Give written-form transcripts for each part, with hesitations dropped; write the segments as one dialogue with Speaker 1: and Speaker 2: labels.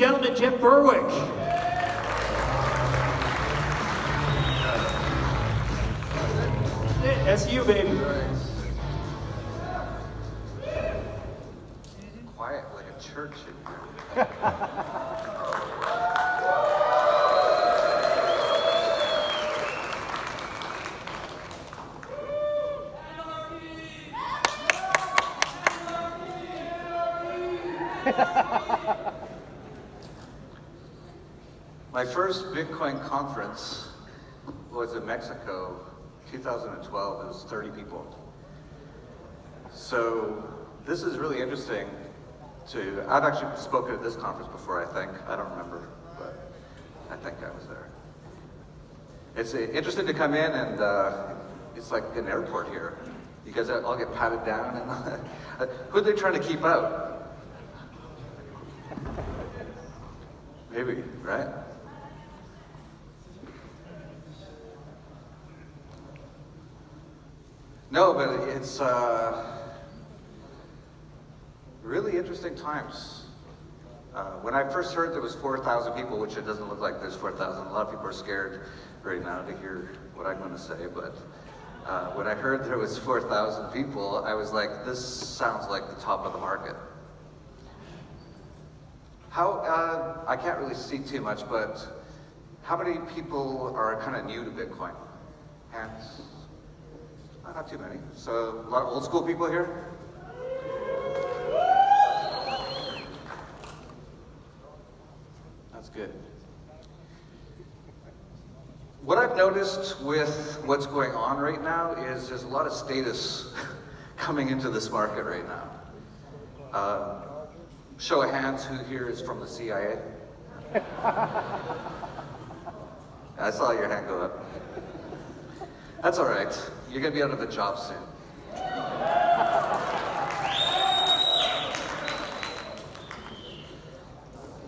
Speaker 1: gentlemen, Jeff Berwick. That's you, baby.
Speaker 2: Quiet like a church in here. My first Bitcoin conference was in Mexico, 2012. It was 30 people. So this is really interesting. I've actually spoken at this conference before, I think. I don't remember, but I think I was there. It's interesting to come in and it's like an airport here. You guys all get patted down and who are they trying to keep out? Maybe, right? No, but it's really interesting times. When I first heard there was 4,000 people, which it doesn't look like there's 4,000. A lot of people are scared right now to hear what I'm going to say, but when I heard there was 4,000 people, I was like, this sounds like the top of the market. I can't really see too much, but how many people are kind of new to Bitcoin? Hands? Not too many. So a lot of old school people here? That's good. What I've noticed with what's going on right now is there's a lot of status coming into this market right now. Show of hands, who here is from the CIA? I saw your hand go up. That's all right. You're going to be out of the job soon.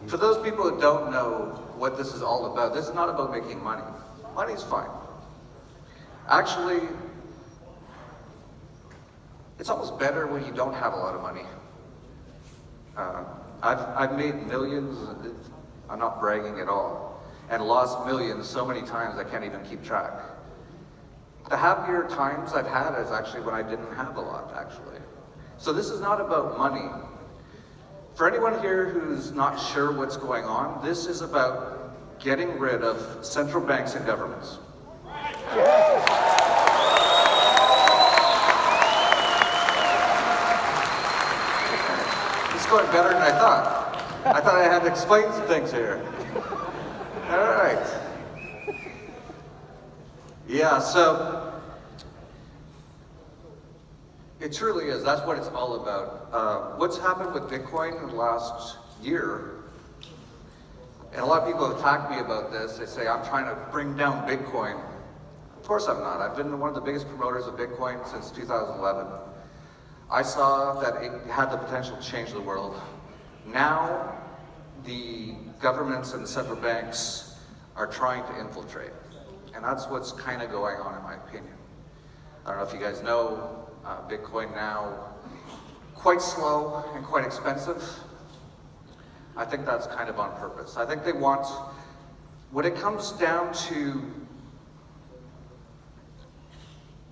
Speaker 2: For those people that don't know what this is all about, this is not about making money. Money's fine. Actually, it's almost better when you don't have a lot of money. I've made millions, I'm not bragging at all, and lost millions so many times I can't even keep track. The happier times I've had is actually when I didn't have a lot, actually. So this is not about money. For anyone here who's not sure what's going on, this is about getting rid of central banks and governments. It's going better than I thought. I thought I had to explain some things here. All right. Yeah, so it truly is. That's what it's all about. What's happened with Bitcoin in the last year, and a lot of people attack me about this. They say I'm trying to bring down Bitcoin. Of course I'm not. I've been one of the biggest promoters of Bitcoin since 2011. I saw that it had the potential to change the world. Now, the governments and the central banks are trying to infiltrate. And that's what's kind of going on, in my opinion. I don't know if you guys know, Bitcoin now, quite slow and quite expensive. I think that's kind of on purpose. I think they want, when it comes down to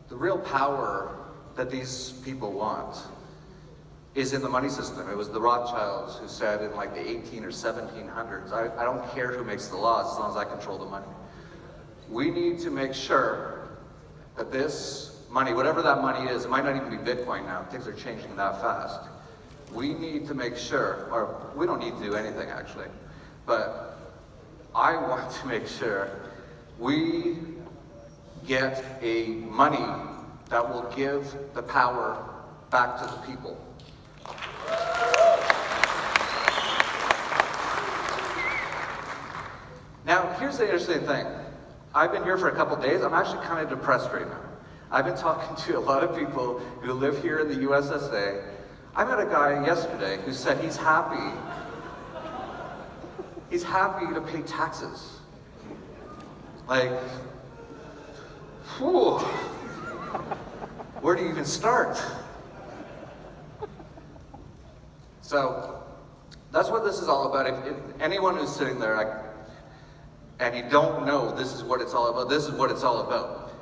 Speaker 2: the real power that these people want, is in the money system. It was the Rothschilds who said in like the 18 or 1700s, I don't care who makes the laws as long as I control the money. We need to make sure that this money, whatever that money is, it might not even be Bitcoin now, things are changing that fast. We need to make sure, or we don't need to do anything actually, but I want to make sure we get a money that will give the power back to the people. Now, here's the interesting thing. I've been here for a couple days. I'm actually kind of depressed right now. I've been talking to a lot of people who live here in the USSA. I met a guy yesterday who said he's happy. He's happy to pay taxes. Like, whew, where do you even start? So, That's what this is all about. If anyone who's sitting there and you don't know this is what it's all about, this is what it's all about.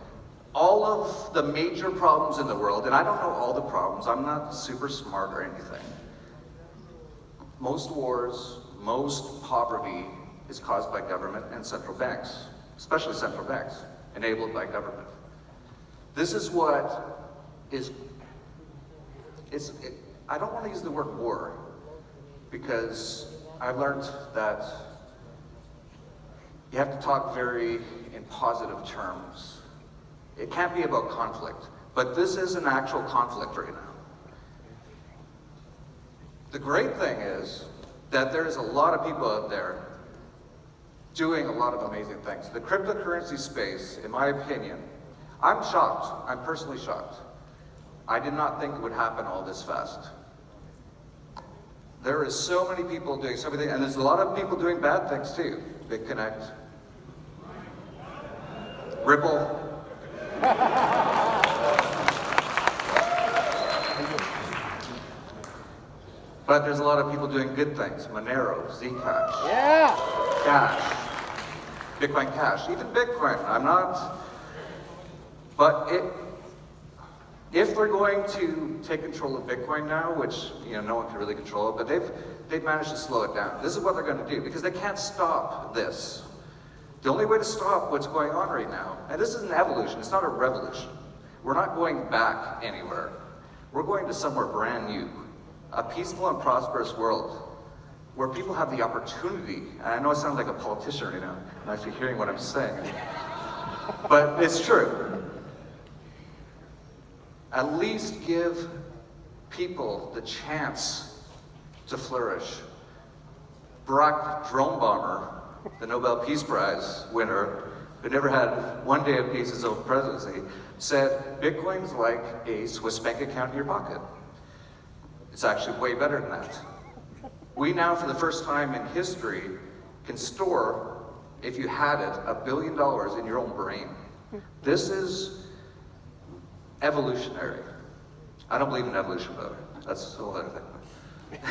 Speaker 2: All of the major problems in the world, and I don't know all the problems, I'm not super smart or anything. Most wars, most poverty is caused by government and central banks, especially central banks, enabled by government. This is what is, I don't want to use the word war, because I've learned that you have to talk very in positive terms. It can't be about conflict, but this is an actual conflict right now. The great thing is that there's a lot of people out there doing a lot of amazing things. The cryptocurrency space, in my opinion, I'm shocked. I'm personally shocked. I did not think it would happen all this fast. There is so many people doing so many things, and there's a lot of people doing bad things too. BitConnect, Ripple. But there's a lot of people doing good things. Monero, Zcash, Cash, Bitcoin Cash, even Bitcoin. I'm not, but if they're going to take control of Bitcoin now, which no one can really control it, but they've managed to slow it down. This is what they're going to do because they can't stop this. The only way to stop what's going on right now, and this is an evolution, it's not a revolution. We're not going back anywhere. We're going to somewhere brand new. A peaceful and prosperous world where people have the opportunity, and I know I sound like a politician right now, I'm actually hearing what I'm saying, but it's true. At least give people the chance to flourish. Barack Drone Bomber, the Nobel Peace Prize winner, who never had one day of peace his own presidency, said, Bitcoin's like a Swiss bank account in your pocket. It's actually way better than that. We now, for the first time in history, can store, if you had it, $1 billion in your own brain. This is evolutionary. I don't believe in evolution, though. That's a whole other thing.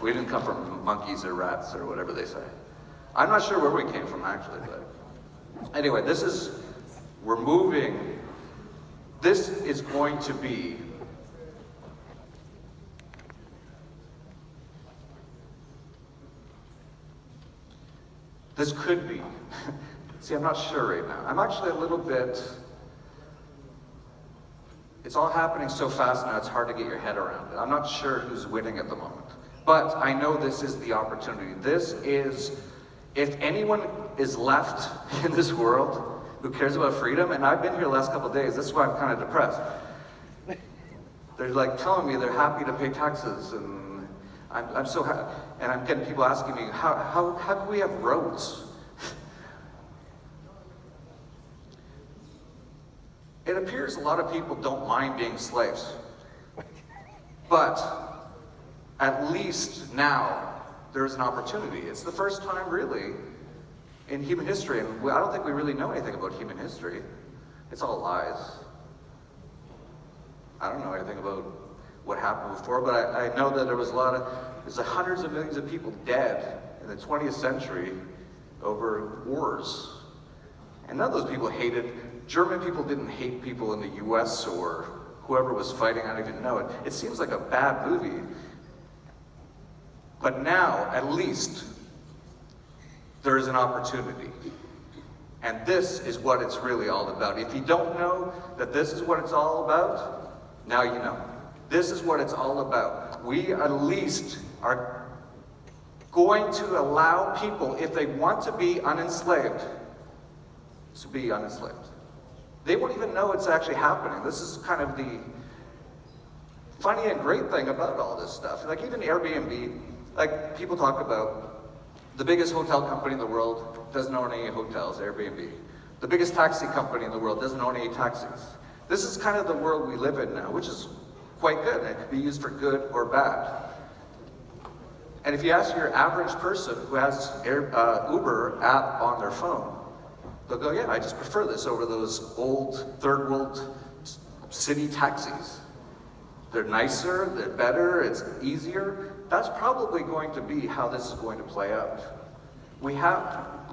Speaker 2: We didn't come from monkeys or rats or whatever they say. I'm not sure where we came from, actually, but anyway, we're moving. This is going to be This could be. See, I'm not sure right now. I'm actually a little bit, it's all happening so fast now, it's hard to get your head around it. I'm not sure who's winning at the moment. But I know this is the opportunity. This is, if anyone is left in this world who cares about freedom, and I've been here the last couple of days, this is why I'm kind of depressed. They're like telling me they're happy to pay taxes, and I'm so happy. And I'm getting people asking me, how do we have roads? It appears a lot of people don't mind being slaves. But at least now there's an opportunity. It's the first time really in human history, and I don't think we really know anything about human history. It's all lies. I don't know anything about what happened before, but I know that there's hundreds of millions of people dead in the 20th century over wars. And none of those people hated, German people didn't hate people in the US or whoever was fighting, I don't even know it. It seems like a bad movie. But now, at least, there is an opportunity. And this is what it's really all about. If you don't know that this is what it's all about, now you know. This is what it's all about. We at least are going to allow people, if they want to be unenslaved, to be unenslaved. They won't even know it's actually happening. This is kind of the funny and great thing about all this stuff. Like even Airbnb, like people talk about the biggest hotel company in the world doesn't own any hotels, Airbnb. The biggest taxi company in the world doesn't own any taxis. This is kind of the world we live in now, which is quite good. It can be used for good or bad. And if you ask your average person who has Uber app on their phone, they'll go, yeah, I just prefer this over those old third world city taxis. They're nicer, they're better, it's easier. that's probably going to be how this is going to play out.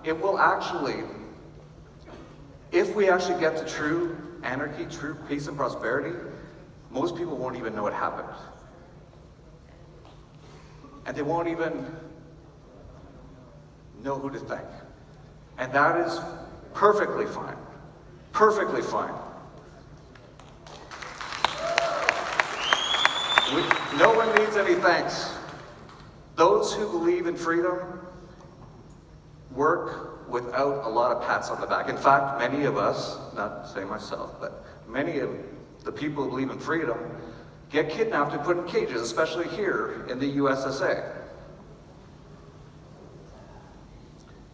Speaker 2: It will actually, if we actually get to true anarchy, true peace and prosperity, most people won't even know it happened. And they won't even know who to thank. And that is perfectly fine. Perfectly fine. No one needs any thanks. Those who believe in freedom work without a lot of pats on the back. In fact, many of us, not to say myself, but many of the people who believe in freedom get kidnapped and put in cages, especially here in the USSA.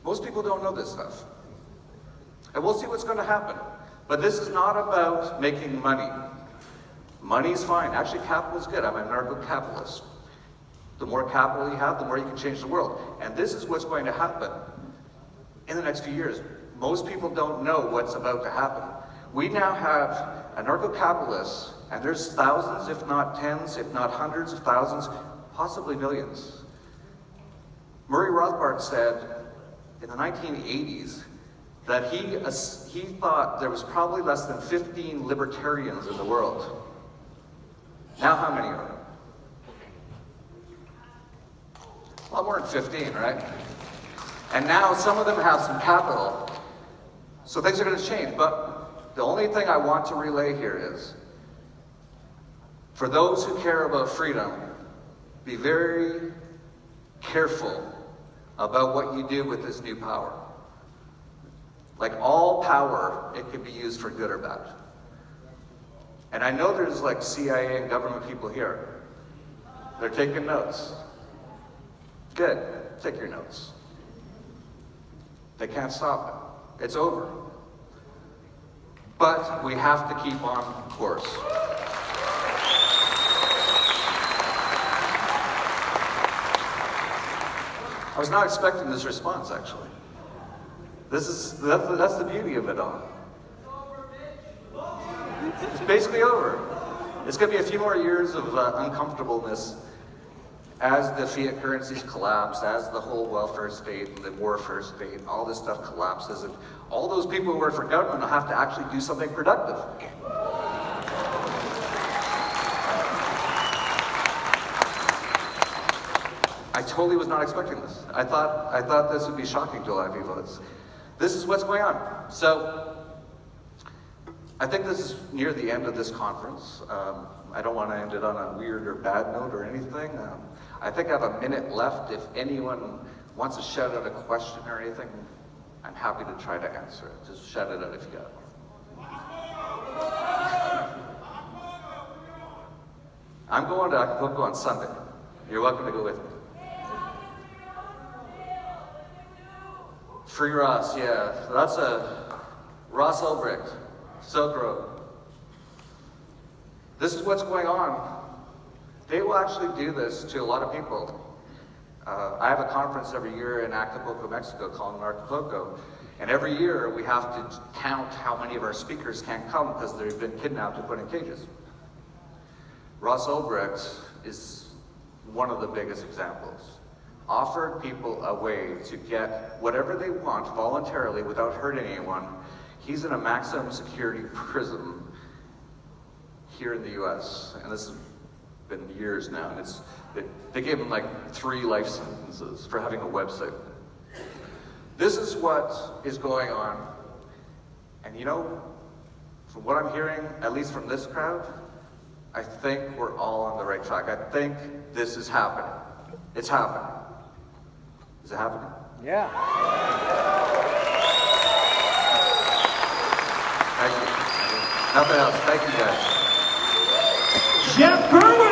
Speaker 2: Most people don't know this stuff. And we'll see what's going to happen. But this is not about making money. Money's fine. Actually, capital is good. I'm an anarcho-capitalist. The more capital you have, the more you can change the world. And this is what's going to happen in the next few years. Most people don't know what's about to happen. We now have anarcho-capitalists, and there's thousands, if not tens, if not hundreds of thousands, possibly millions. Murray Rothbard said in the 1980s that he thought there was probably less than 15 libertarians in the world. Now how many are there? A lot more than 15, right? And now some of them have some capital. So things are going to change. But the only thing I want to relay here is, for those who care about freedom, be very careful about what you do with this new power. Like all power, it can be used for good or bad. And I know there's like CIA and government people here. They're taking notes. Good, take your notes. They can't stop it. It's over. But we have to keep on course. I was not expecting this response, actually. That's the beauty of it all. It's basically over. It's going to be a few more years of uncomfortableness as the fiat currencies collapse, as the whole welfare state and the warfare state, all this stuff collapses, and all those people who work for government will have to actually do something productive. I totally was not expecting this. I thought this would be shocking to a lot of people. This is what's going on. So, I think this is near the end of this conference. I don't want to end it on a weird or bad note or anything. I think I have a minute left. If anyone wants to shout out a question or anything, I'm happy to try to answer it. Just shout it out if you got it. I'm going to Acapulco on Sunday. You're welcome to go with me. Free Ross, yeah. That's a Ross Ulbricht, Silk Road. This is what's going on. They will actually do this to a lot of people. I have a conference every year in Acapulco, Mexico, called Acapulco, and every year we have to count how many of our speakers can't come because they've been kidnapped and put in cages. Ross Ulbricht is one of the biggest examples. Offered people a way to get whatever they want voluntarily without hurting anyone. He's in a maximum security prison here in the US, and this has been years now, and they gave him like 3 life sentences for having a website. This is what is going on, and you know, from what I'm hearing, at least from this crowd, I think we're all on the right track. I think this is happening. It's happening. Is it happening?
Speaker 3: Yeah.
Speaker 2: Thank you. Nothing else. Thank you, guys.
Speaker 1: Jeff Berwick!